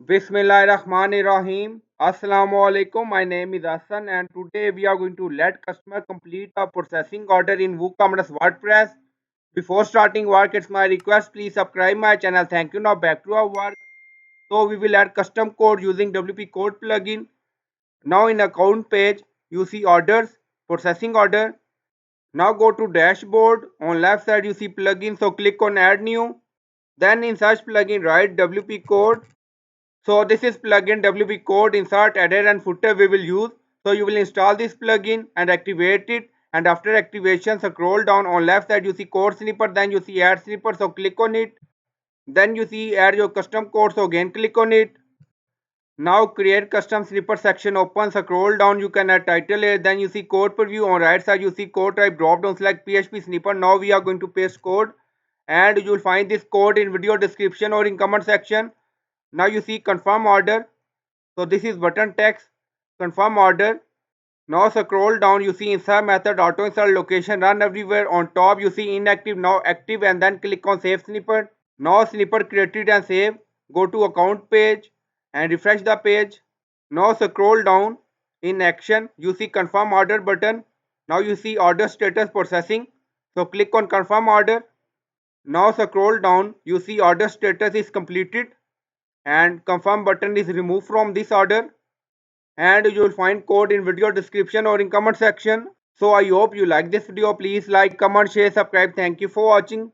Bismillahirrahmanirrahim. Assalamu alaikum. My name is Hassan and today we are going to let customer complete a processing order in WooCommerce WordPress. Before starting work, it's my request, please subscribe my channel. Thank you. Now back to our work. So we will add custom code using WP code plugin. Now in account page, you see orders, processing order. Now go to dashboard. On left side you see plugin. So click on add new. Then in search plugin write WP code. So this is plugin WP code insert header and footer we will use. So you will install this plugin and activate it, and after activation scroll down. On left side you see code snipper, then you see add snipper, so click on it. Then you see add your custom code, so again click on it. Now create custom snipper section open, scroll down, you can add title here, then you see code preview. On right side you see code type drop down, select PHP snipper. Now we are going to paste code and you will find this code in video description or in comment section. Now you see confirm order. So this is button text, confirm order. Now scroll down, you see insert method, auto insert location, run everywhere. On top you see inactive, now active, and then click on save snippet. Now snippet created and save. Go to account page and refresh the page. Now scroll down, in action you see confirm order button. Now you see order status processing. So click on confirm order. Now scroll down, you see order status is completed and confirm button is removed from this order, and you will find code in video description or in comment section. So I hope you like this video. Please like, comment, share, subscribe. Thank you for watching.